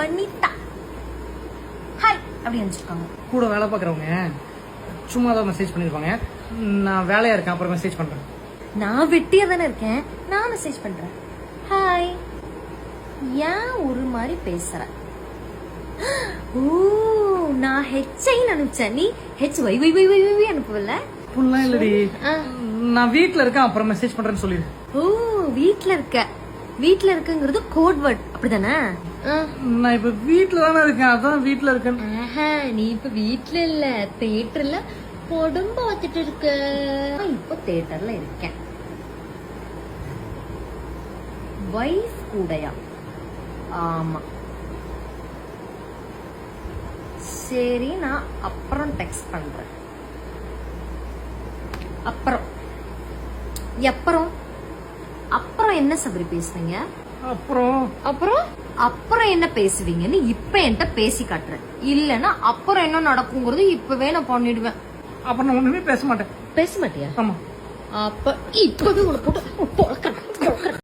Banita. Hi அப்படி நினைச்சிருக்காங்க. கூட வேலை பார்க்குறவங்க சும்மா தான் மெசேஜ் பண்ணிருப்பாங்க. நான் வேலையா இருக்கேன், அப்புறம் மெசேஜ் பண்றேன். நான் வெட்டியா தானே இருக்கேன், நான் மெசேஜ் பண்றேன். ஹாய், ஏன் ஒரு மாதிரி பேசுற? ஓ, நான் ஹெச்ஐ அனுப்பிச்சேன், நீ ஹெச் வை வை வை வை வை அனுப்பல. அப்படிலாம் இல்லடி, நான் வீட்ல இருக்கேன் அப்புறம் மெசேஜ் பண்றேன்னு சொல்லிடு. ஓ, வீட்ல இருக்க. வீட்ல இருக்குங்கிறது கோட் வேர்ட் அப்படிதானே? நான் இப்ப வீட்ல தானே இருக்கேன், அதான் வீட்ல இருக்கேன். நீ இப்ப வீட்ல இல்ல, தியேட்டர்ல உடம்ப வச்சுட்டு இருக்க. இப்ப தியேட்டர்ல இருக்கேன். வைஃப் கூடயா? ஆமா. சரி, நான் அப்புறம் டெக்ஸ்ட் பண்றேன். அப்புறம் அப்புறம் அப்புறம் என்ன சபரி பேசுவீங்க? அப்புறம் அப்புறம் அப்புறம் என்ன பேசுவீங்கன்னு இப்ப என்கிட்ட பேசி காட்டுறேன். இல்லன்னா அப்புறம் என்ன நடக்குங்கிறது இப்பவே நான் பண்ணிடுவேன். அப்புறம் நான் ஒண்ணுமே பேச மாட்டேன். பேச மாட்டியா? ஆமா. அப்ப இப்பவே உனக்கு போட்டு